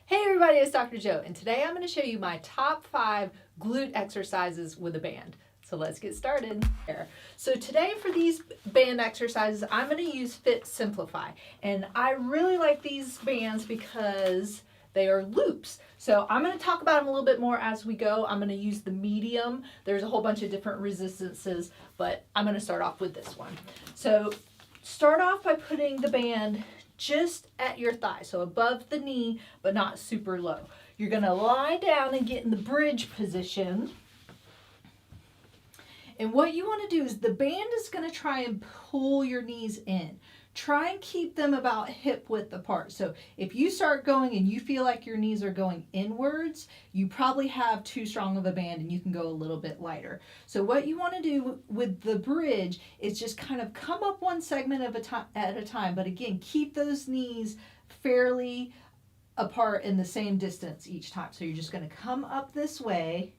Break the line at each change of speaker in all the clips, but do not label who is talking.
Hey everybody, it's Dr. Joe, and today I'm going to show you my top 5 glute exercises with a band. So let's get started. So today for these band exercises, I'm going to use Fit Simplify. And I really like these bands because they are loops. So I'm going to talk about them a little bit more as we go. I'm going to use the medium. There's a whole bunch of different resistances, but I'm going to start off with this one. So start off by putting the band just at your thigh, so above the knee, but not super low. You're gonna lie down and get in the bridge position. And what you wanna do is the band is gonna try and pull your knees in. Try and keep them about hip width apart. So if you start going and you feel like your knees are going inwards, you probably have too strong of a band and you can go a little bit lighter. So what you want to do with the bridge is just kind of come up one segment at a time, but again, keep those knees fairly apart in the same distance each time. So you're just going to come up this way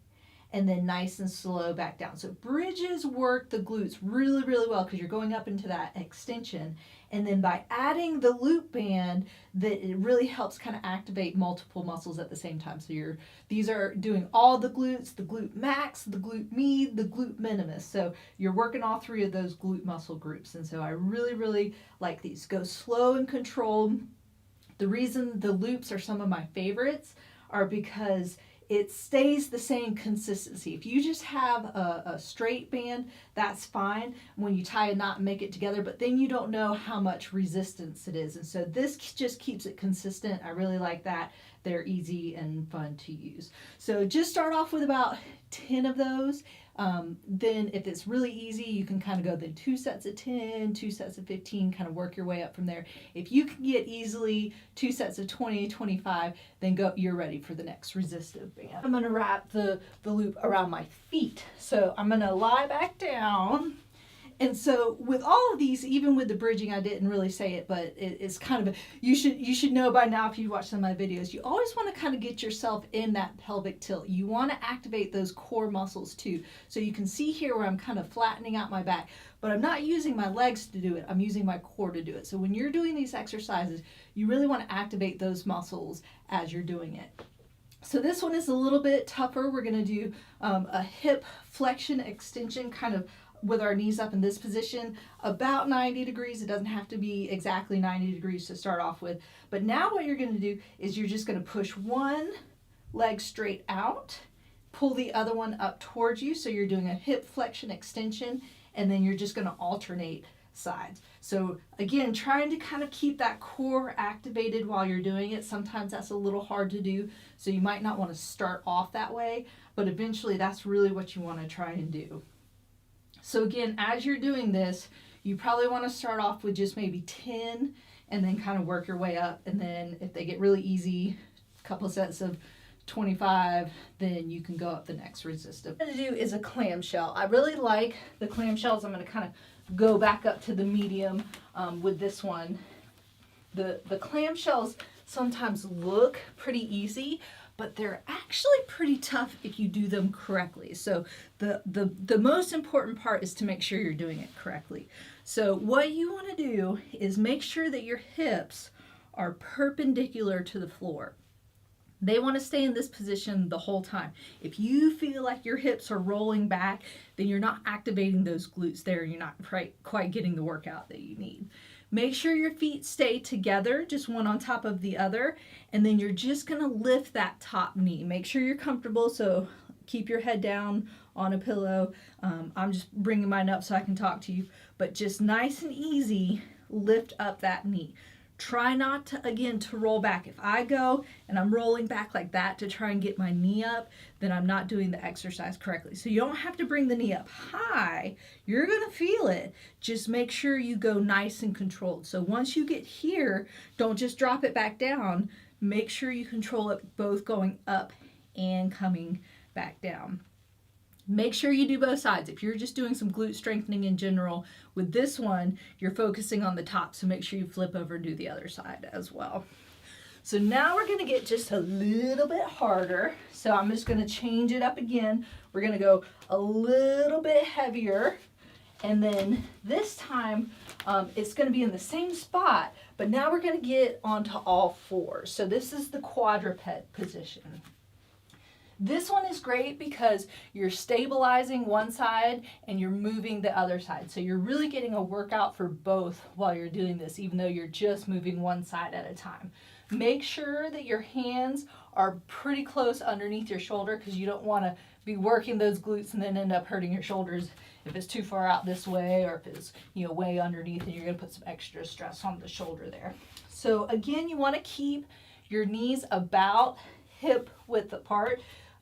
and then nice and slow back down. So bridges work the glutes really, really well because you're going up into that extension. And then by adding the loop band, that it really helps kind of activate multiple muscles at the same time. So these are doing all the glutes, the glute max, the glute med, the glute minimus. So you're working all three of those glute muscle groups. And so I really, really like these. Go slow and controlled. The reason the loops are some of my favorites are because it stays the same consistency. If you just have a straight band, that's fine when you tie a knot and make it together, but then you don't know how much resistance it is. And so this just keeps it consistent. I really like that. They're easy and fun to use. So just start off with about 10 of those. Then if it's really easy, you can kind of go then 2 sets of 10, 2 sets of 15, kind of work your way up from there. If you can get easily 2 sets of 20, 25, then you're ready for the next resistive band. I'm going to wrap the loop around my feet. So I'm going to lie back down. And so with all of these, even with the bridging, I didn't really say it, but it's kind of, you should know by now if you watch some of my videos, you always want to kind of get yourself in that pelvic tilt. You want to activate those core muscles too. So you can see here where I'm kind of flattening out my back, but I'm not using my legs to do it. I'm using my core to do it. So when you're doing these exercises, you really want to activate those muscles as you're doing it. So this one is a little bit tougher. We're going to do a hip flexion extension kind of with our knees up in this position, about 90 degrees. It doesn't have to be exactly 90 degrees to start off with. But now what you're going to do is you're just going to push one leg straight out, pull the other one up towards you. So you're doing a hip flexion extension, and then you're just going to alternate sides. So again, trying to kind of keep that core activated while you're doing it. Sometimes that's a little hard to do, so you might not want to start off that way, but eventually that's really what you want to try and do. So again, as you're doing this, you probably want to start off with just maybe 10 and then kind of work your way up. And then if they get really easy, a couple of sets of 25, then you can go up the next resistive. What I'm going to do is a clamshell. I really like the clamshells. I'm going to kind of go back up to the medium with this one. The clamshells sometimes look pretty easy, but they're actually pretty tough if you do them correctly. So the most important part is to make sure you're doing it correctly. So what you want to do is make sure that your hips are perpendicular to the floor. They want to stay in this position the whole time. If you feel like your hips are rolling back, then you're not activating those glutes there. You're not quite getting the workout that you need. Make sure your feet stay together, just one on top of the other, and then you're just going to lift that top knee. Make sure you're comfortable, so keep your head down on a pillow. I'm just bringing mine up so I can talk to you, but just nice and easy, lift up that knee. Try not to, again, to roll back. If I go and I'm rolling back like that to try and get my knee up, then I'm not doing the exercise correctly. So you don't have to bring the knee up high. You're going to feel it. Just make sure you go nice and controlled. So once you get here, don't just drop it back down. Make sure you control it both going up and coming back down. Make sure you do both sides. If you're just doing some glute strengthening in general, with this one, you're focusing on the top, so make sure you flip over and do the other side as well. So now we're going to get just a little bit harder. So I'm just going to change it up again. We're going to go a little bit heavier, And then this time, it's going to be in the same spot, but now we're going to get onto all fours. So this is the quadruped position. This one is great because you're stabilizing one side and you're moving the other side. So you're really getting a workout for both while you're doing this, even though you're just moving one side at a time. Make sure that your hands are pretty close underneath your shoulder because you don't want to be working those glutes and then end up hurting your shoulders if it's too far out this way, or if it's, you know, way underneath and you're going to put some extra stress on the shoulder there. So again, you want to keep your knees about hip width apart.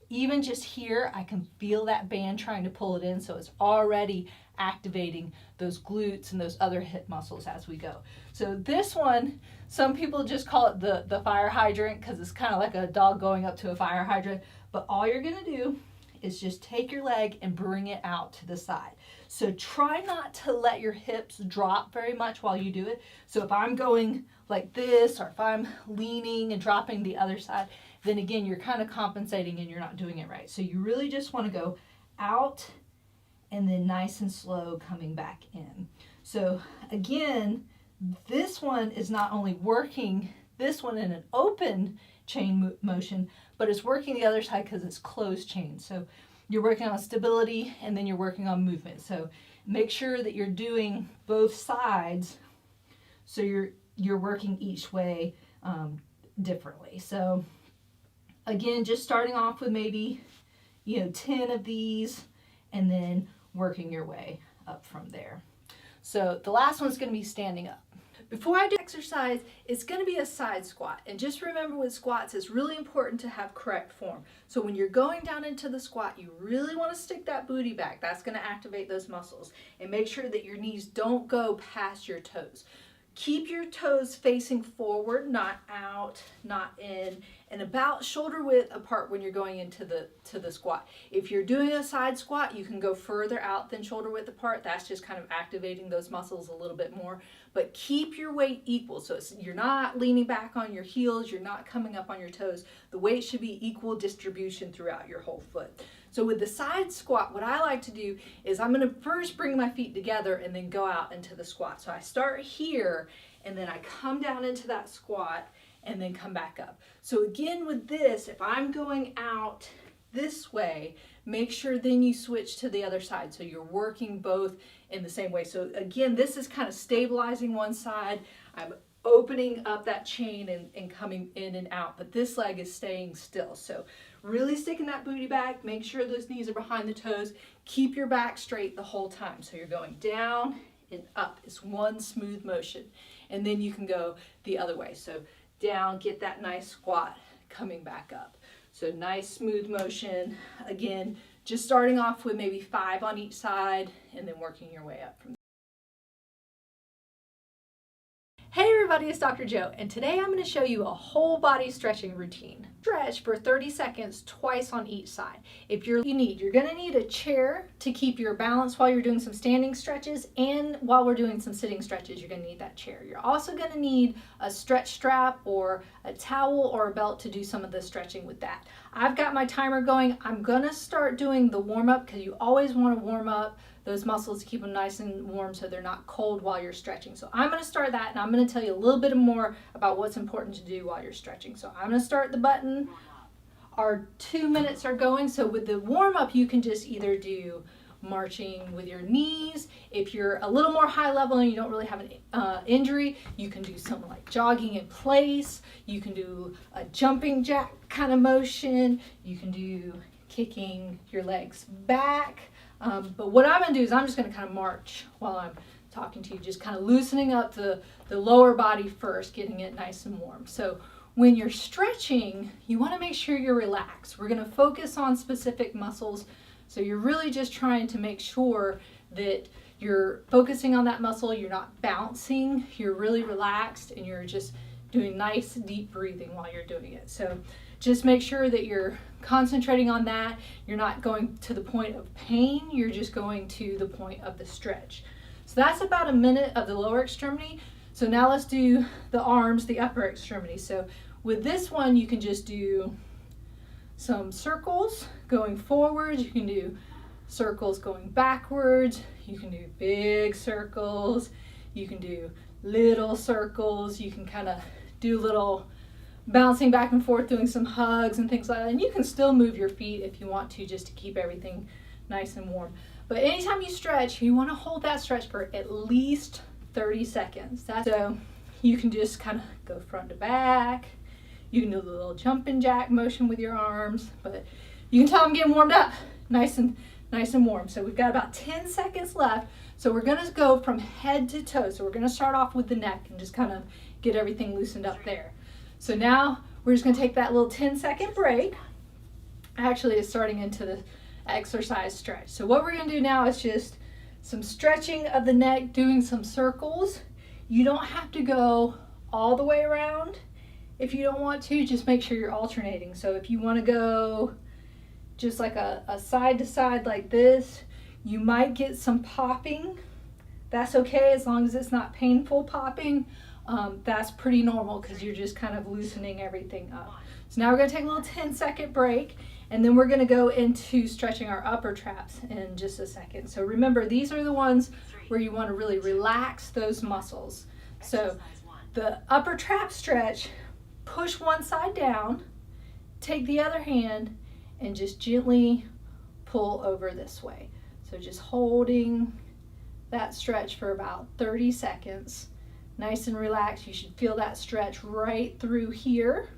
Even just here, I can feel that band trying to pull it in, so it's already activating those glutes and those other hip muscles as we go. So this one, some people just call it the fire hydrant because it's kind of like a dog going up to a fire hydrant, but all you're going to do is just take your leg and bring it out to the side. So try not to let your hips drop very much while you do it. So if I'm going like this, or if I'm leaning and dropping the other side, then again, you're kind of compensating and you're not doing it right. So you really just want to go out and then nice and slow coming back in. So again, this one is not only working this one in an open chain motion, but it's working the other side because it's closed chain. So you're working on stability and then you're working on movement. So make sure that you're doing both sides so you're working each way differently. So again, just starting off with maybe, 10 of these and then working your way up from there. So the last one's going to be standing up. Before I do exercise, it's going to be a side squat. And just remember with squats, it's really important to have correct form. So when you're going down into the squat, you really want to stick that booty back. That's going to activate those muscles. And make sure that your knees don't go past your toes. Keep your toes facing forward, not out, not in, and about shoulder width apart when you're going into the squat. If you're doing a side squat, you can go further out than shoulder width apart. That's just kind of activating those muscles a little bit more. But keep your weight equal. So you're not leaning back on your heels, you're not coming up on your toes. The weight should be equal distribution throughout your whole foot. So with the side squat, what I like to do is I'm going to first bring my feet together and then go out into the squat. So I start here and then I come down into that squat and then come back up. So again with this, if I'm going out this way, make sure then you switch to the other side. So you're working both in the same way. So again, this is kind of stabilizing one side. I'm opening up that chain and coming in and out, but this leg is staying still. So really sticking that booty back, make sure those knees are behind the toes, keep your back straight the whole time. So you're going down and up. It's one smooth motion. And then you can go the other way. So down, get that nice squat, coming back up. So nice smooth motion. Again, just starting off with maybe 5 on each side and then working your way up from there. Hey everybody, it's Dr. Joe, and today I'm going to show you a whole body stretching routine. Stretch for 30 seconds twice on each side. You're going to need a chair to keep your balance while you're doing some standing stretches, and while we're doing some sitting stretches, you're going to need that chair. You're also going to need a stretch strap or a towel or a belt to do some of the stretching with that. I've got my timer going. I'm going to start doing the warm-up because you always want to warm up those muscles to keep them nice and warm so they're not cold while you're stretching. So I'm going to start that, and I'm going to tell you a little bit more about what's important to do while you're stretching. So I'm going to start the button. Our 2 minutes are going. So with the warm-up, you can just either do marching with your knees. If you're a little more high level and you don't really have an injury, you can do something like jogging in place. You can do a jumping jack kind of motion. You can do kicking your legs back. But what I'm going to do is I'm just going to kind of march while I'm talking to you, just kind of loosening up the lower body first, getting it nice and warm. So when you're stretching, you want to make sure you're relaxed. We're going to focus on specific muscles. So you're really just trying to make sure that you're focusing on that muscle, you're not bouncing, you're really relaxed, and you're just doing nice deep breathing while you're doing it. So just make sure that you're concentrating on that. You're not going to the point of pain, you're just going to the point of the stretch. So that's about a minute of the lower extremity. So now let's do the arms, the upper extremity. So with this one, you can just do some circles going forward. You can do circles going backwards. You can do big circles. You can do little circles. You can kind of do little bouncing back and forth, doing some hugs and things like that. And you can still move your feet if you want to, just to keep everything nice and warm. But anytime you stretch, you want to hold that stretch for at least 30 seconds. So you can just kind of go front to back. You can do a little jumping jack motion with your arms, but you can tell I'm getting warmed up, nice and warm. So we've got about 10 seconds left. So we're gonna go from head to toe. So we're gonna start off with the neck and just kind of get everything loosened up there. So now we're just gonna take that little 10-second break. Actually, it's starting into the exercise stretch. So what we're gonna do now is just some stretching of the neck, doing some circles. You don't have to go all the way around. If you don't want to, just make sure you're alternating. So if you want to go just like a side to side like this, you might get some popping. That's okay as long as it's not painful popping. That's pretty normal because you're just kind of loosening everything up. So now we're going to take a little 10-second break, and then we're going to go into stretching our upper traps in just a second. So remember, these are the ones where you want to really relax those muscles. So the upper trap stretch, push one side down, take the other hand, and just gently pull over this way. So just holding that stretch for about 30 seconds. Nice and relaxed. You should feel that stretch right through here.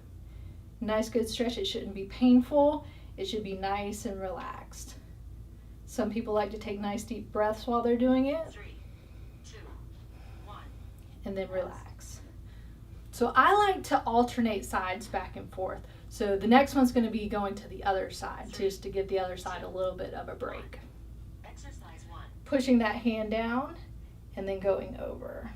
Nice, good stretch. It shouldn't be painful. It should be nice and relaxed. Some people like to take nice deep breaths while they're doing it. 3, 2, 1. And then relax. So I like to alternate sides back and forth. So the next one's going to be going to the other side, just to give the other side a little bit of a break. Exercise 1. Pushing that hand down and then going over.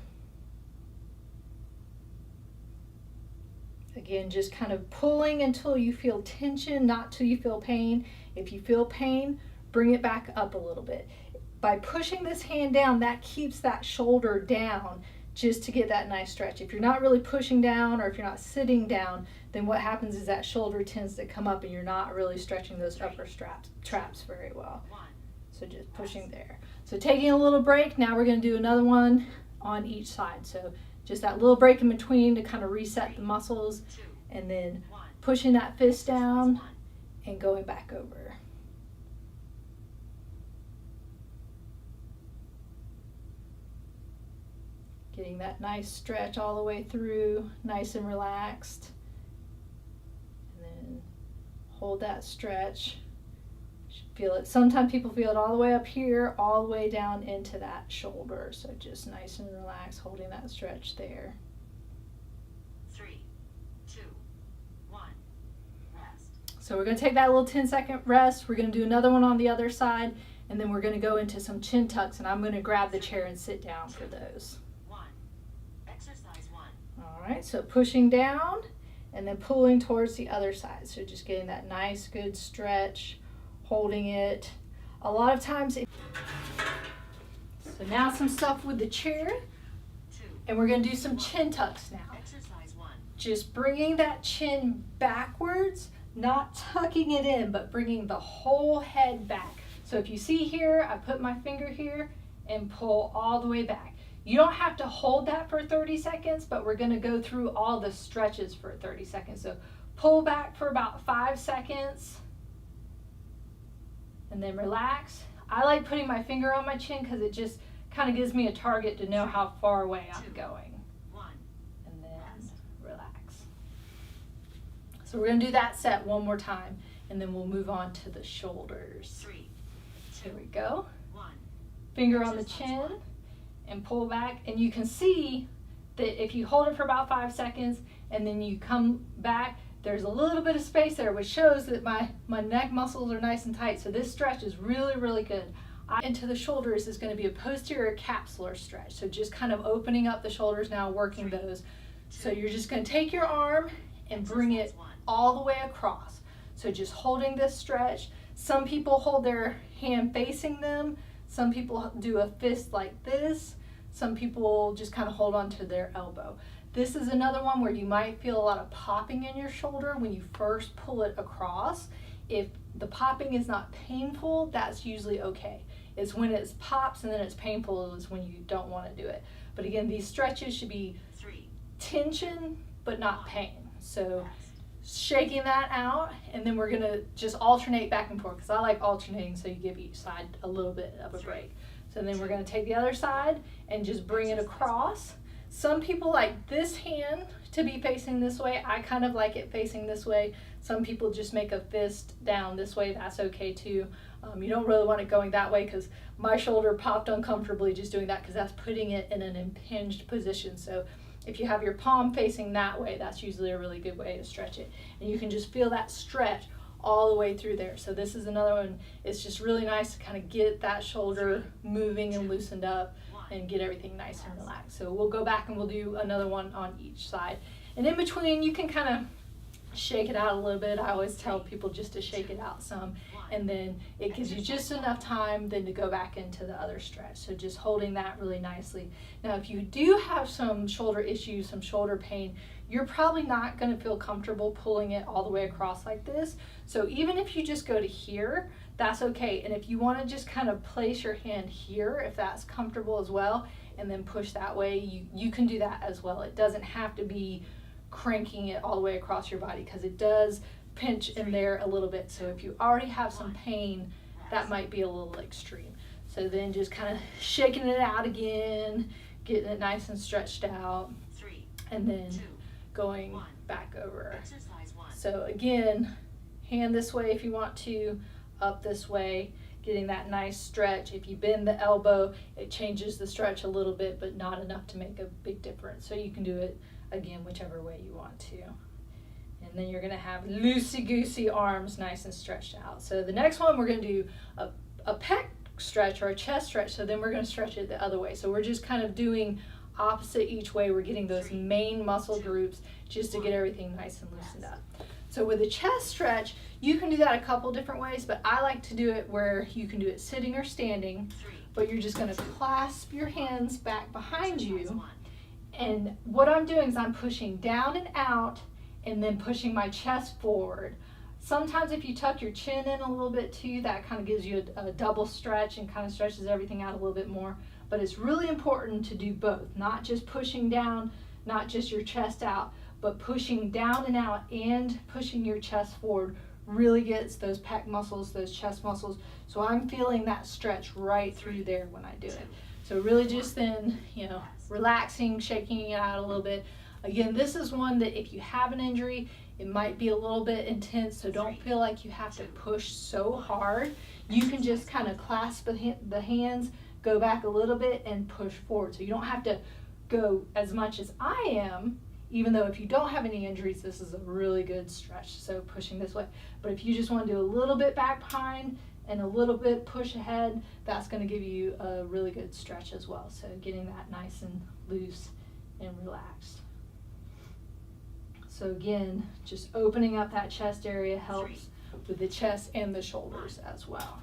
Again, just kind of pulling until you feel tension, not till you feel pain. If you feel pain, bring it back up a little bit. By pushing this hand down, that keeps that shoulder down just to get that nice stretch. If you're not really pushing down, or if you're not sitting down, then what happens is that shoulder tends to come up and you're not really stretching those upper traps very well. So just pushing there. So taking a little break, now we're going to do another one on each side. So just that little break in between to kind of reset the muscles, and then pushing that fist down and going back over. Getting that nice stretch all the way through, nice and relaxed. And then hold that stretch. Feel it. Sometimes people feel it all the way up here, all the way down into that shoulder. So just nice and relaxed, holding that stretch there. 3, 2, 1, rest. So we're going to take that little 10-second rest. We're going to do another one on the other side, and then we're going to go into some chin tucks, and I'm going to grab the chair and sit down for those. Exercise 1. All right, so pushing down and then pulling towards the other side. So just getting that nice, good stretch, holding it. A lot of times, so now some stuff with the chair, and we're going to do some chin tucks now. Exercise 1. Just bringing that chin backwards, not tucking it in, but bringing the whole head back. So if you see here, I put my finger here and pull all the way back. You don't have to hold that for 30 seconds, but we're going to go through all the stretches for 30 seconds. So pull back for about 5 seconds, and then relax. I like putting my finger on my chin because it just kind of gives me a target to know how far away I'm going. And then relax. So we're going to do that set one more time, and then we'll move on to the shoulders. 3, 2, here we go. 1. Finger on the chin and pull back, and you can see that if you hold it for about 5 seconds and then you come back, there's a little bit of space there, which shows that my neck muscles are nice and tight. So this stretch is really, really good. Into the shoulders is going to be a posterior capsular stretch. So just kind of opening up the shoulders now, working those. So you're just going to take your arm and bring it all the way across. So just holding this stretch. Some people hold their hand facing them. Some people do a fist like this. Some people just kind of hold on to their elbow. This is another one where you might feel a lot of popping in your shoulder when you first pull it across. If the popping is not painful, that's usually okay. It's when it pops and then it's painful is when you don't want to do it. But again, these stretches should be tension but not pain. So shaking that out, and then we're gonna just alternate back and forth, because I like alternating so you give each side a little bit of a break. So then we're gonna take the other side and just bring it across. Some people like this hand to be facing this way. I kind of like it facing this way. Some people just make a fist down this way. That's okay too. You don't really want it going that way, because my shoulder popped uncomfortably just doing that, because that's putting it in an impinged position. So if you have your palm facing that way, that's usually a really good way to stretch it. And you can just feel that stretch all the way through there. So this is another one. It's just really nice to kind of get that shoulder moving and loosened up and get everything nice and relaxed. So we'll go back and we'll do another one on each side. And in between, you can kind of shake it out a little bit. I always tell people just to shake it out some, and then it gives you just enough time then to go back into the other stretch. So just holding that really nicely. Now, if you do have some shoulder issues, some shoulder pain, you're probably not going to feel comfortable pulling it all the way across like this. So even if you just go to here, that's okay. And if you want to just kind of place your hand here, if that's comfortable as well, and then push that way, you can do that as well. It doesn't have to be cranking it all the way across your body, because it does pinch in there a little bit. So if you already have some pain, that might be a little extreme. So then just kind of shaking it out again, getting it nice and stretched out, and then going back over. So again, hand this way if you want to, up this way, getting that nice stretch. If you bend the elbow, it changes the stretch a little bit, but not enough to make a big difference. So you can do it again whichever way you want to. And then you're going to have loosey-goosey arms nice and stretched out. So the next one, we're going to do a pec stretch or a chest stretch. So then we're going to stretch it the other way. So we're just kind of doing opposite each way. We're getting those main muscle groups just to get everything nice and loosened up. So with a chest stretch, you can do that a couple different ways, but I like to do it where you can do it sitting or standing, but you're just going to clasp your hands back behind you. And what I'm doing is I'm pushing down and out and then pushing my chest forward. Sometimes if you tuck your chin in a little bit too, that kind of gives you a double stretch and kind of stretches everything out a little bit more. But it's really important to do both, not just pushing down, not just your chest out, but pushing down and out and pushing your chest forward really gets those pec muscles, those chest muscles. So I'm feeling that stretch right through there when I do it. So really just then, relaxing, shaking it out a little bit. Again, this is one that if you have an injury, it might be a little bit intense, so don't feel like you have to push so hard. You can just kind of clasp the hands, go back a little bit, and push forward. So you don't have to go as much as I am, even though if you don't have any injuries, this is a really good stretch, so pushing this way. But if you just want to do a little bit back behind and a little bit push ahead, that's going to give you a really good stretch as well. So getting that nice and loose and relaxed. So again, just opening up that chest area helps with the chest and the shoulders as well.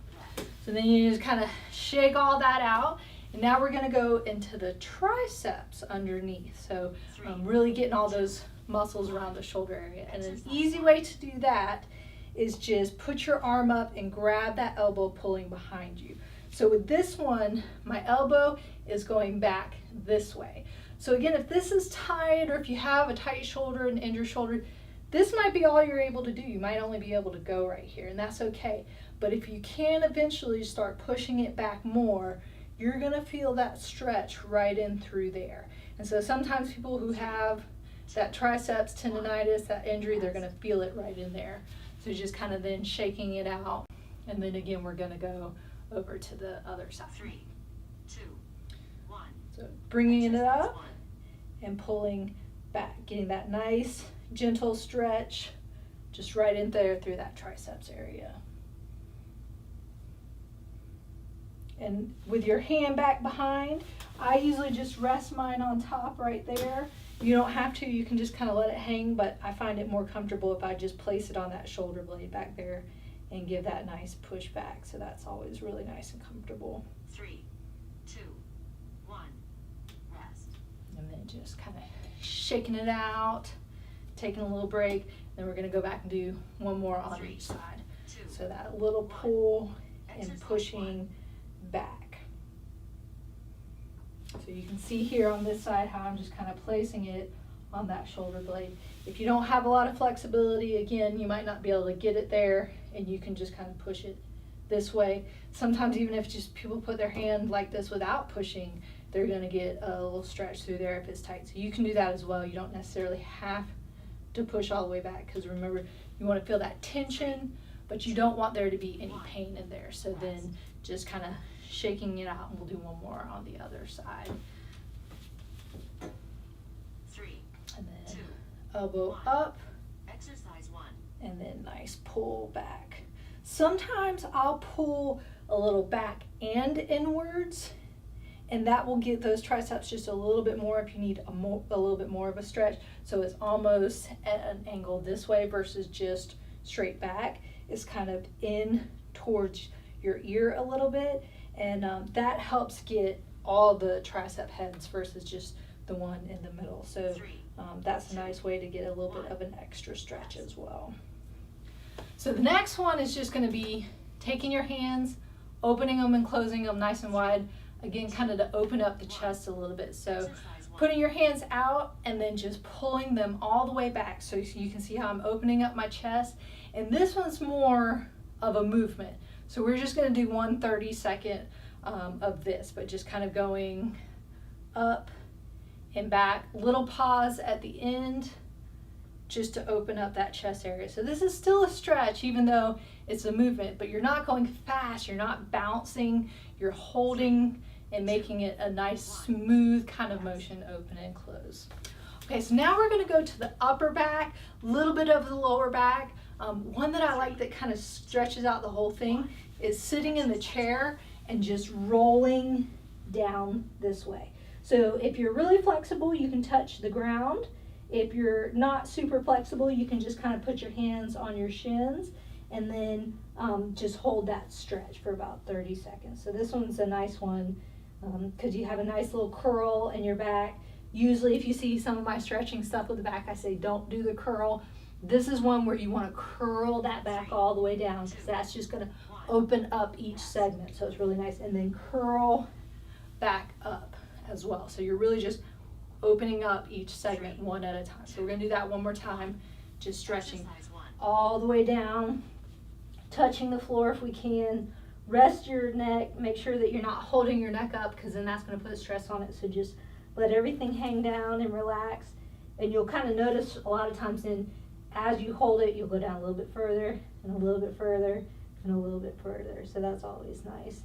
So then you just kind of shake all that out. And now we're going to go into the triceps underneath. So really getting all those muscles around the shoulder area. And an easy way to do that is just put your arm up and grab that elbow pulling behind you. So with this one, my elbow is going back this way. So again, if this is tight, or if you have a tight shoulder, an injured shoulder, this might be all you're able to do. You might only be able to go right here, and that's okay. But if you can eventually start pushing it back more, you're going to feel that stretch right in through there. And so sometimes people who have that triceps tendonitis, that injury, they're going to feel it right in there. So just kind of then shaking it out. And then again, we're going to go over to the other side.
3, 2, 1.
So bringing it up and pulling back, getting that nice gentle stretch just right in there through that triceps area. And with your hand back behind, I usually just rest mine on top right there. You don't have to, you can just kind of let it hang, but I find it more comfortable if I just place it on that shoulder blade back there and give that nice push back. So that's always really nice and comfortable.
3, 2, 1, rest.
And then just kind of shaking it out, taking a little break. Then we're going to go back and do one more on each side. So that little pull and pushing back. So you can see here on this side how I'm just kind of placing it on that shoulder blade. If you don't have a lot of flexibility, again, you might not be able to get it there, and you can just kind of push it this way. Sometimes even if just people put their hand like this without pushing, they're going to get a little stretch through there if it's tight. So you can do that as well. You don't necessarily have to push all the way back, because remember, you want to feel that tension, but you don't want there to be any pain in there. So then just kind of shaking it out, and we'll do one more on the other side.
3,
And then
2,
elbow up,
exercise 1.
and then nice pull back. Sometimes I'll pull a little back and inwards, and that will get those triceps just a little bit more if you need a little bit more of a stretch. So it's almost at an angle this way versus just straight back. It's kind of in towards your ear a little bit, and that helps get all the tricep heads versus just the one in the middle. So that's a nice way to get a little bit of an extra stretch as well. So the next one is just going to be taking your hands, opening them and closing them nice and wide. Again, kind of to open up the chest a little bit. So putting your hands out and then just pulling them all the way back. So you can see how I'm opening up my chest. And this one's more of a movement. So we're just going to do 1 30-second of this, but just kind of going up and back. Little pause at the end just to open up that chest area. So this is still a stretch, even though it's a movement, but you're not going fast, you're not bouncing, you're holding and making it a nice smooth kind of motion, open and close. Okay, so now we're going to go to the upper back, a little bit of the lower back. One that I like that kind of stretches out the whole thing is sitting in the chair and just rolling down this way. So if you're really flexible, you can touch the ground. If you're not super flexible, you can just kind of put your hands on your shins and then just hold that stretch for about 30 seconds. So this one's a nice one because you have a nice little curl in your back. Usually if you see some of my stretching stuff with the back, I say don't do the curl. This is one where you want to curl that back all the way down, because that's just going to open up each segment. So it's really nice. And then curl back up as well. So you're really just opening up each segment one at a time. So we're going to do that one more time, just stretching all the way down, touching the floor if we can. Rest your neck, make sure that you're not holding your neck up, because then that's going to put stress on it. So just let everything hang down and relax. And you'll kind of notice a lot of times as you hold it, you'll go down a little bit further and a little bit further and a little bit further. So that's always nice.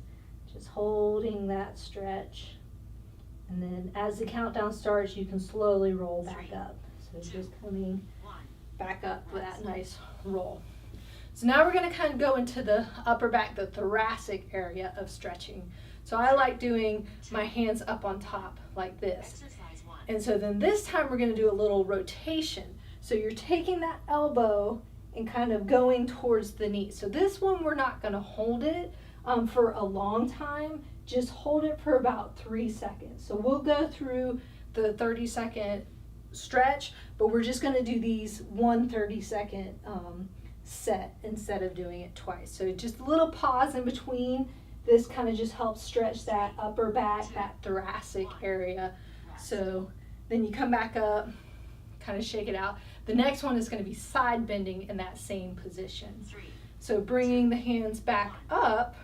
Just holding that stretch. And then as the countdown starts, you can slowly roll back up. So just coming back up with that nice roll. So now we're going to kind of go into the upper back, the thoracic area of stretching. So I like doing my hands up on top like this. And so then this time we're going to do a little rotation. So you're taking that elbow and kind of going towards the knee. So this one we're not going to hold it for a long time. Just hold it for about 3 seconds. So we'll go through the 30-second stretch, but we're just going to do these 1 30-second set instead of doing it twice. So just a little pause in between. This kind of just helps stretch that upper back, that thoracic area. So then you come back up, kind of shake it out. The next one is going to be side bending in that same position. So bringing the hands back up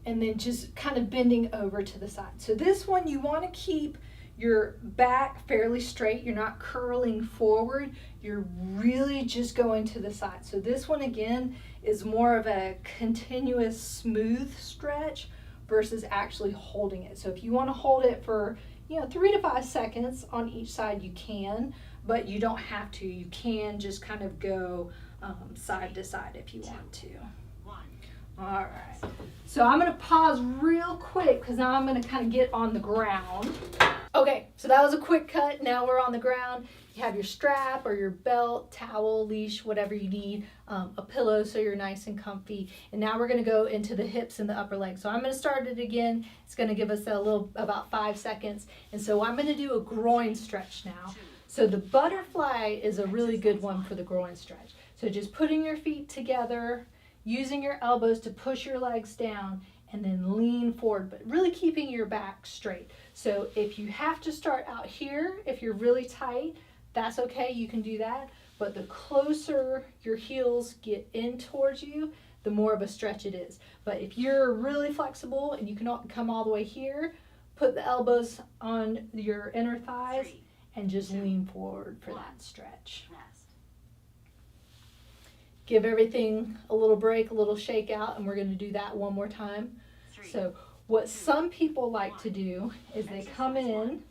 and then just kind of bending over to the side. So this one you want to keep your back fairly straight. You're not curling forward. You're really just going to the side. So this one again is more of a continuous smooth stretch versus actually holding it. So if you want to hold it for 3 to 5 seconds on each side, you can, but you don't have to. You can just kind of go side to side if you want to. All right, so I'm going to pause real quick because now I'm going to kind of get on the ground. Okay, so that was a quick cut. Now we're on the ground. You have your strap or your belt, towel, leash, whatever you need, a pillow so you're nice and comfy. And now we're going to go into the hips and the upper leg. So I'm going to start it again. It's going to give us about 5 seconds. And so I'm going to do a groin stretch now. So the butterfly is a really good one for the groin stretch. So just putting your feet together, using your elbows to push your legs down, and then lean forward, but really keeping your back straight. So if you have to start out here, if you're really tight, that's okay, you can do that. But the closer your heels get in towards you, the more of a stretch it is. But if you're really flexible and you can come all the way here, put the elbows on your inner thighs
3,
and just
2,
lean forward for
1.
that stretch.
Rest.
Give everything a little break, a little shake out, and we're going to do that one more time.
3.
So what some people like to do is they come in,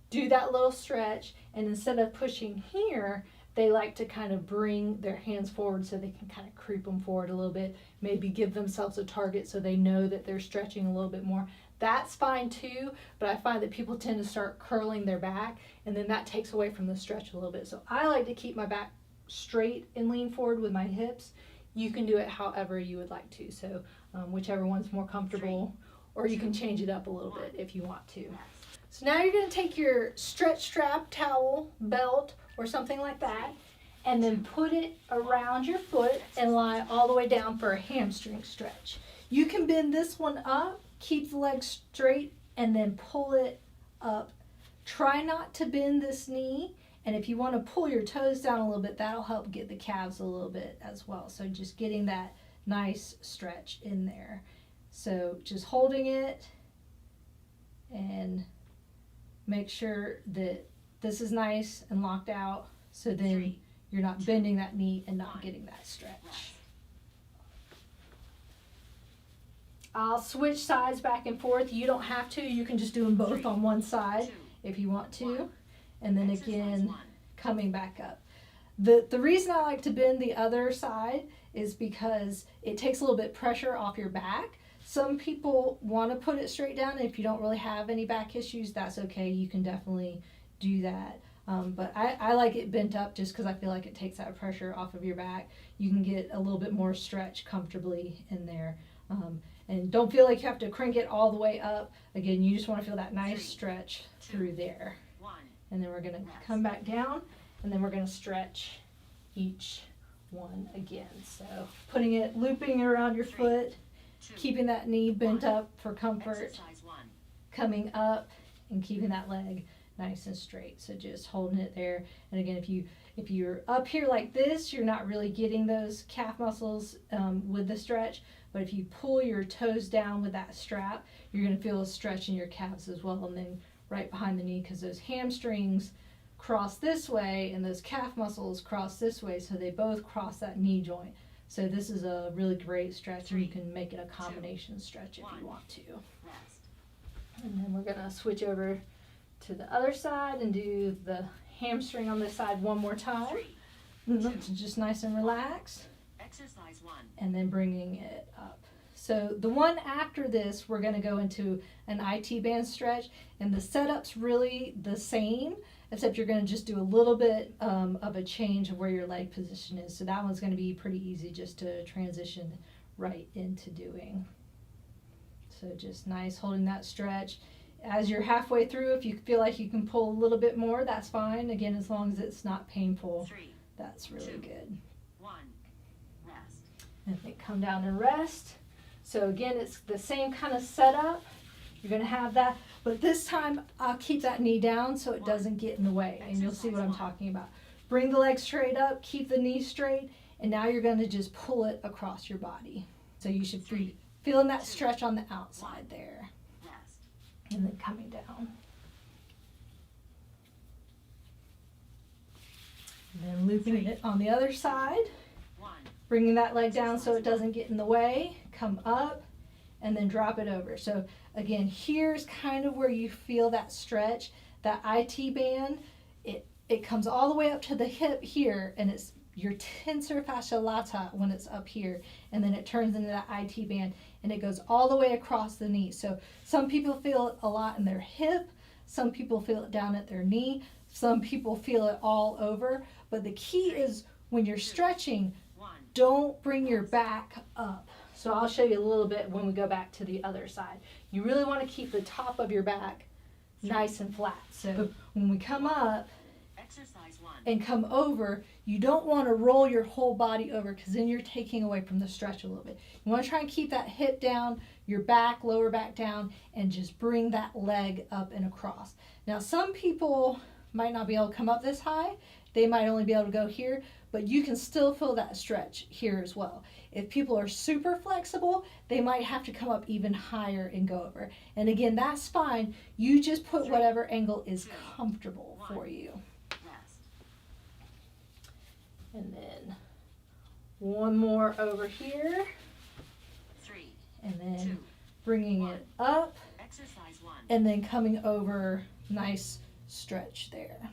do that little stretch, and instead of pushing here, they like to kind of bring their hands forward so they can kind of creep them forward a little bit, maybe give themselves a target so they know that they're stretching a little bit more. That's fine too, but I find that people tend to start curling their back, and then that takes away from the stretch a little bit. So I like to keep my back straight and lean forward with my hips. You can do it however you would like to, so whichever one's more comfortable, or you can change it up a little bit if you want to. So now you're going to take your stretch strap, towel, belt, or something like that, and then put it around your foot and lie all the way down for a hamstring stretch. You can bend this one up, keep the leg straight, and then pull it up. Try not to bend this knee, and if you want to pull your toes down a little bit, that'll help get the calves a little bit as well. So just getting that nice stretch in there. So just holding it and make sure that this is nice and locked out, so then you're not bending that knee and not getting that stretch. I'll switch sides back and forth. You don't have to. You can just do them both on one side if you want to. And then again, coming back up. The reason I like to bend the other side is because it takes a little bit pressure off your back. Some people want to put it straight down. If you don't really have any back issues, that's okay. You can definitely do that. But I like it bent up just because I feel like it takes that pressure off of your back. You can get a little bit more stretch comfortably in there. And don't feel like you have to crank it all the way up. Again, you just want to feel that nice stretch through there. And then we're going to come back down, and then we're going to stretch each one again. So putting it, looping around your foot, keeping that knee bent up for comfort, coming up and keeping that leg nice and straight. So just holding it there. And again, if you're up here like this, you're not really getting those calf muscles with the stretch. But if you pull your toes down with that strap, you're going to feel a stretch in your calves as well. And then right behind the knee, because those hamstrings cross this way and those calf muscles cross this way, so they both cross that knee joint. So this is a really great stretch, and you can make it a combination stretch if you want to. And then we're going to switch over to the other side and do the hamstring on this side one more time. Just nice and relaxed.
Exercise 1.
And then bringing it up. So the one after this, we're going to go into an IT band stretch, and the setup's really the same, except you're going to just do a little bit of a change of where your leg position is. So that one's going to be pretty easy just to transition right into doing. So just nice holding that stretch. As you're halfway through, if you feel like you can pull a little bit more, that's fine. Again, as long as it's not painful,
3,
that's really
2,
good.
1. Rest.
And then come down and rest. So again, it's the same kind of setup. You're going to have that, but this time I'll keep that knee down so it doesn't get in the way, and you'll see what I'm talking about. Bring the leg straight up, keep the knee straight, and now you're going to just pull it across your body. So you should be feeling that stretch on the outside there.
Rest.
And then coming down. And then looping it on the other side.
1.
Bringing that leg down so it doesn't get in the way. Come up and then drop it over. So again, here's kind of where you feel that stretch. That IT band, it comes all the way up to the hip here, and it's your tensor fascia lata when it's up here, and then it turns into that IT band, and it goes all the way across the knee. So some people feel it a lot in their hip, some people feel it down at their knee, some people feel it all over. But the key is when you're stretching, don't bring your back up. So I'll show you a little bit when we go back to the other side. You really want to keep the top of your back nice and flat. So when we come up,
Exercise 1.
and come over. You don't want to roll your whole body over because then you're taking away from the stretch a little bit. You want to try and keep that hip down, your back, lower back down, and just bring that leg up and across. Now, some people might not be able to come up this high. They might only be able to go here, but you can still feel that stretch here as well. If people are super flexible, they might have to come up even higher and go over. And again, that's fine. You just put whatever angle is comfortable for you. And then one more over here.
3,
and then
2,
bringing
1.
it up.
Exercise 1.
And then coming over, nice stretch there.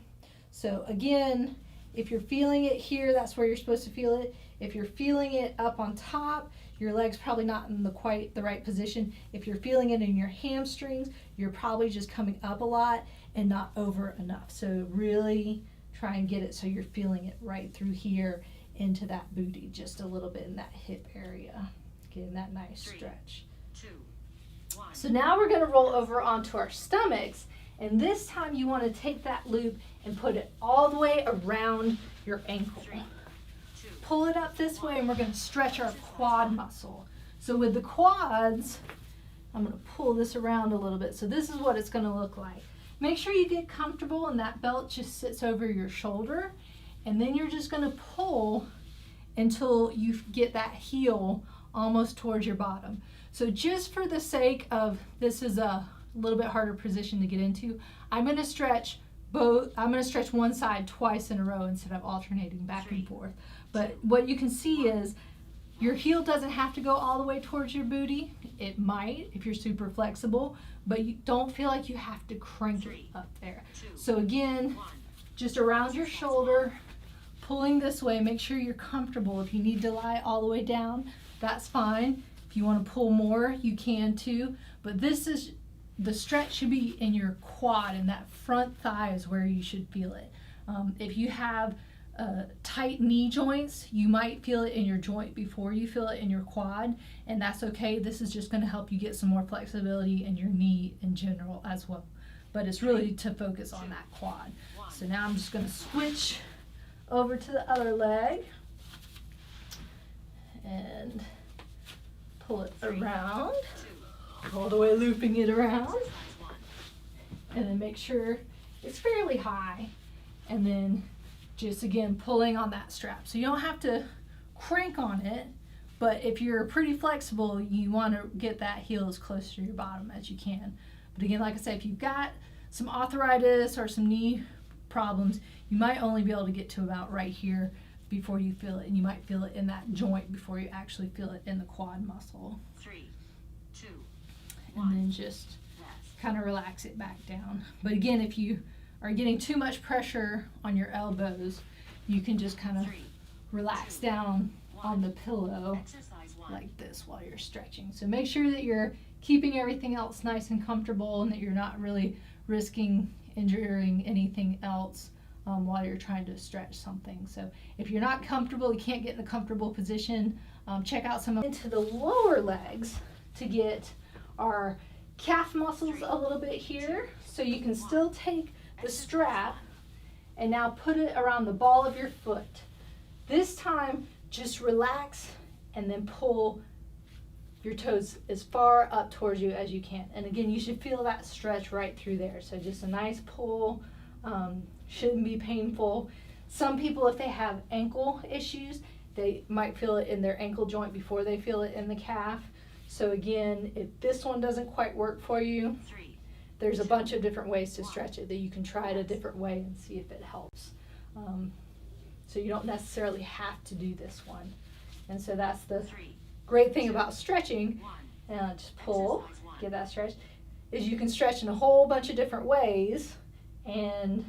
So again, if you're feeling it here, that's where you're supposed to feel it. If you're feeling it up on top, your leg's probably not in quite the right position. If you're feeling it in your hamstrings, you're probably just coming up a lot and not over enough. So really try and get it so you're feeling it right through here into that booty, just a little bit in that hip area, getting that nice
3,
stretch.
2, 1.
So now we're going to roll over onto our stomachs, and this time you want to take that loop and put it all the way around your ankle.
3, 2.
Pull it up this way, and we're going to stretch our quad muscle. So with the quads, I'm going to pull this around a little bit. So this is what it's going to look like. Make sure you get comfortable and that belt just sits over your shoulder, and then you're just going to pull until you get that heel almost towards your bottom. So just for the sake of, this is a little bit harder position to get into, I'm going to stretch one side twice in a row instead of alternating back and forth. But what you can see is your heel doesn't have to go all the way towards your booty. It might if you're super flexible, but you don't feel like you have to crank it up there. So again, just around your shoulder, pulling this way. Make sure you're comfortable. If you need to lie all the way down, that's fine. If you want to pull more, you can too. But this is, the stretch should be in your quad, and that front thigh is where you should feel it. If you have tight knee joints, you might feel it in your joint before you feel it in your quad, and that's okay. This is just going to help you get some more flexibility in your knee in general as well. But it's really to focus on that quad. So now I'm just going to switch over to the other leg and pull it around, all the way looping it around, and then make sure it's fairly high, and then just again pulling on that strap. So you don't have to crank on it, but if you're pretty flexible, you want to get that heel as close to your bottom as you can. But again, like I said, if you've got some arthritis or some knee problems, you might only be able to get to about right here before you feel it, and you might feel it in that joint before you actually feel it in the quad muscle.
3, 2,
and then just kind of relax it back down. But again, if you are getting too much pressure on your elbows, you can just kind of relax down on the pillow like this while you're stretching. So make sure that you're keeping everything else nice and comfortable, and that you're not really risking injuring anything else while you're trying to stretch something. So if you're not comfortable, you can't get in a comfortable position, check out some into the lower legs to get our calf muscles a little bit here. So you can still take the strap and now put it around the ball of your foot. This time, just relax and then pull your toes as far up towards you as you can. And again, you should feel that stretch right through there. So just a nice pull, shouldn't be painful. Some people, if they have ankle issues, they might feel it in their ankle joint before they feel it in the calf. So again, if this one doesn't quite work for you, there's a bunch of different ways to stretch it that you can try it a different way and see if it helps. So you don't necessarily have to do this one. And so that's the great thing about stretching, and just pull, get that stretch, is you can stretch in a whole bunch of different ways and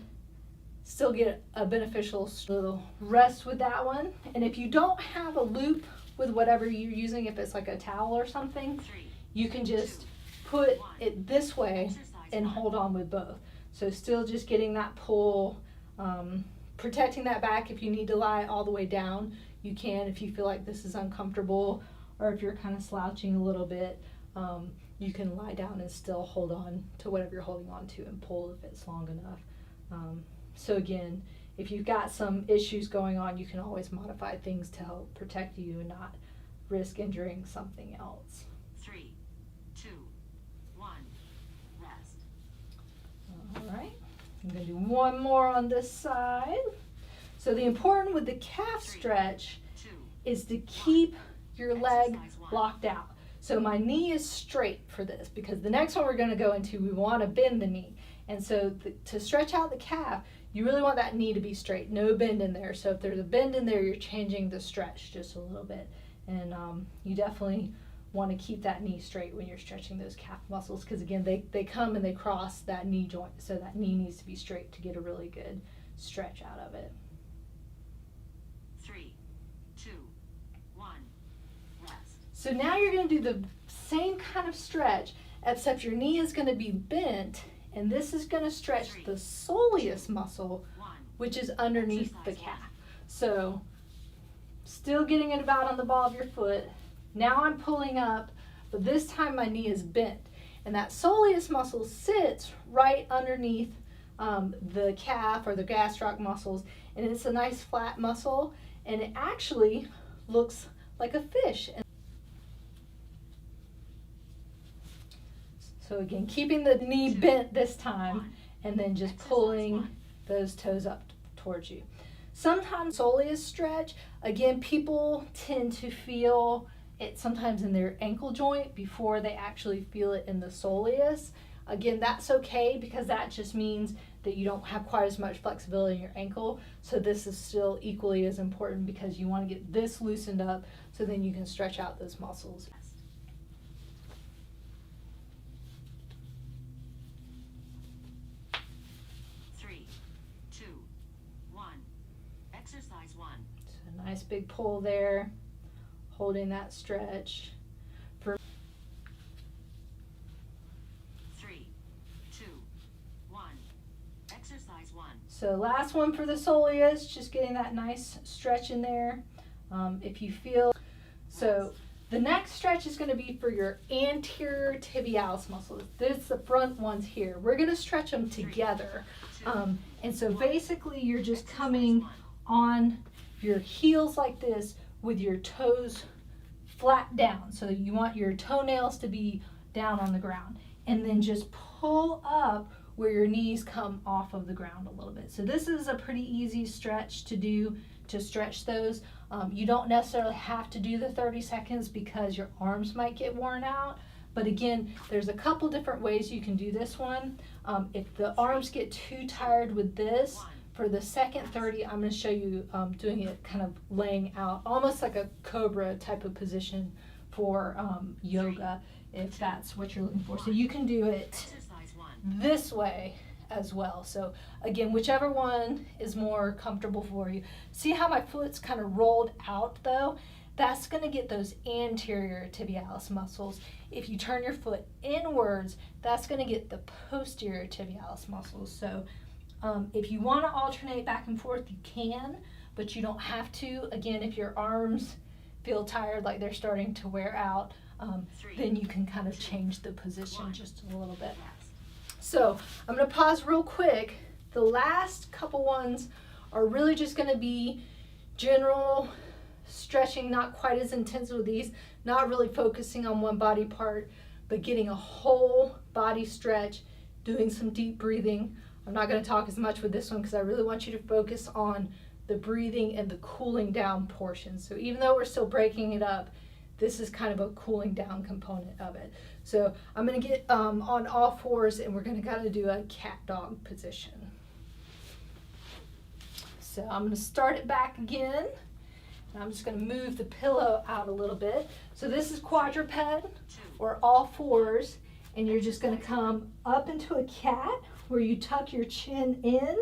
still get a beneficial little rest with that one. And if you don't have a loop with whatever you're using, if it's like a towel or something, you can just put it this way and hold on with both. So still just getting that pull, protecting that back. If you need to lie all the way down, you can. If you feel like this is uncomfortable, or if you're kind of slouching a little bit, you can lie down and still hold on to whatever you're holding on to and pull if it's long enough. So again, if you've got some issues going on, you can always modify things to help protect you and not risk injuring something else.
3, 2, 1. Rest.
All right, I'm going to do one more on this side. So the important with the calf
3,
stretch
2.
is to keep your leg
Exercise 1.
locked out. So my knee is straight for this, because the next one we're going to go into, we want to bend the knee. And so to stretch out the calf, you really want that knee to be straight, no bend in there. So if there's a bend in there, you're changing the stretch just a little bit. And you definitely want to keep that knee straight when you're stretching those calf muscles, because again, they come and they cross that knee joint. So that knee needs to be straight to get a really good stretch out of it.
3, 2, 1. Rest.
So now you're going to do the same kind of stretch, except your knee is going to be bent, and this is going to stretch the soleus muscle,
1.
which is underneath the calf. So still getting it about on the ball of your foot. Now I'm pulling up, but this time my knee is bent, and that soleus muscle sits right underneath the calf or the gastroc muscles, and it's a nice flat muscle, and it actually looks like a fish. So again, keeping the knee
2,
bent this time,
1.
and then just
Exercise
pulling
1.
those toes up towards you. Sometimes soleus stretch, again, people tend to feel it sometimes in their ankle joint before they actually feel it in the soleus. Again, that's okay, because that just means that you don't have quite as much flexibility in your ankle. So this is still equally as important, because you want to get this loosened up so then you can stretch out those muscles.
Rest. 3, 2, 1. Exercise 1.
So nice big pull there, holding that stretch.
3, 2, 1. Exercise 1.
So last one for the soleus, just getting that nice stretch in there. If you feel, so the next stretch is going to be for your anterior tibialis muscles. This is the front ones here. We're going to stretch them together. And so basically you're just coming on your heels like this with your toes flat down. So you want your toenails to be down on the ground, and then just pull up where your knees come off of the ground a little bit. So this is a pretty easy stretch to do, to stretch those. You don't necessarily have to do the 30 seconds because your arms might get worn out. But again, there's a couple different ways you can do this one. If the arms get too tired with this, for the second 30, I'm going to show you doing it kind of laying out, almost like a cobra type of position for yoga, if that's what you're looking for. So you can do it
Exercise 1.
this way as well. So again, whichever one is more comfortable for you. See how my foot's kind of rolled out though? That's going to get those anterior tibialis muscles. If you turn your foot inwards, that's going to get the posterior tibialis muscles. So if you want to alternate back and forth, you can, but you don't have to. Again, if your arms feel tired, like they're starting to wear out, then you can kind of change the position just a little bit. So I'm going to pause real quick. The last couple ones are really just going to be general stretching, not quite as intense with these, not really focusing on one body part, but getting a whole body stretch, doing some deep breathing. I'm not going to talk as much with this one because I really want you to focus on the breathing and the cooling down portion. So even though we're still breaking it up, this is kind of a cooling down component of it. So I'm going to get on all fours, and we're going to kind of do a cat dog position. So I'm going to start it back again. And I'm just going to move the pillow out a little bit. So this is quadruped or all fours, and you're just going to come up into a cat where you tuck your chin in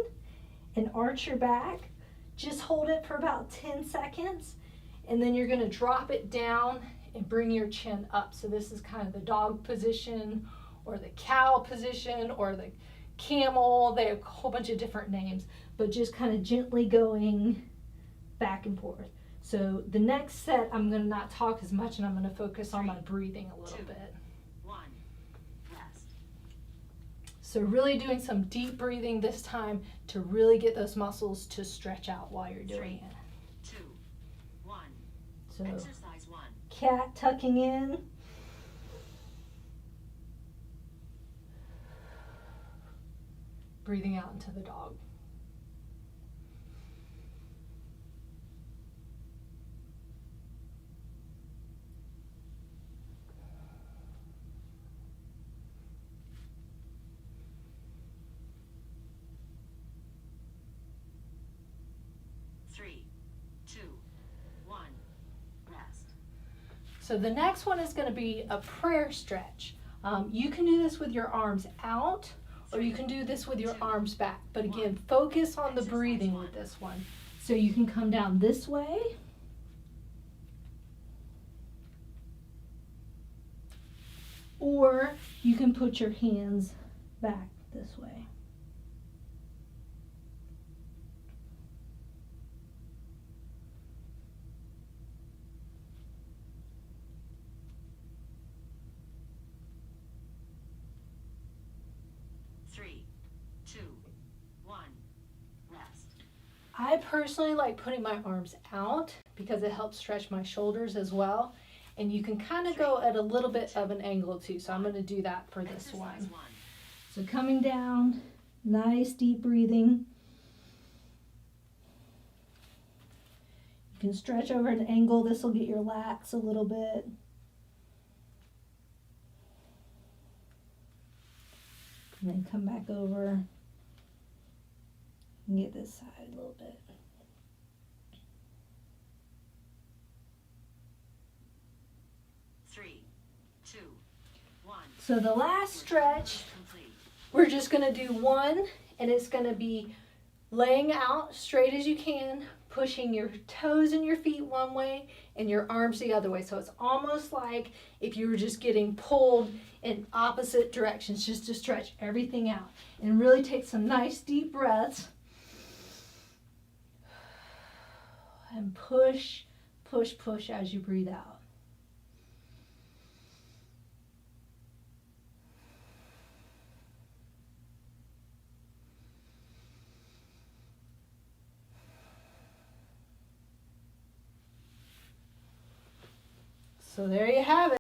and arch your back. Just hold it for about 10 seconds, and then you're going to drop it down and bring your chin up. So this is kind of the dog position or the cow position or the camel. They have a whole bunch of different names, but just kind of gently going back and forth. So the next set, I'm going to not talk as much, and I'm going to focus on my breathing a little bit.
1. Rest.
So really doing some deep breathing this time to really get those muscles to stretch out while you're doing it.
2, 1.
So
Exercise 1.
cat tucking in. Breathing out into the dog.
Three, 2, 1. Rest.
So the next one is going to be a prayer stretch. You can do this with your arms out, or you can do this with your arms back. But again, focus on the breathing with this one. So you can come down this way. Or you can put your hands back this way.
Three, 2, 1. Rest.
I personally like putting my arms out because it helps stretch my shoulders as well. And you can kind of go at a little bit of an angle too. So I'm going to do that for this
Exercise
one.
1.
So coming down, nice deep breathing. You can stretch over an angle. This will get your lats a little bit. And then come back over and get this side a little bit.
Three, 2, 1.
So the last stretch,
Complete.
we're just going to do one, and it's going to be laying out straight as you can, pushing your toes and your feet one way and your arms the other way. So it's almost like if you were just getting pulled in opposite directions, just to stretch everything out. And really take some nice deep breaths. And push, push, push as you breathe out. So there you have it.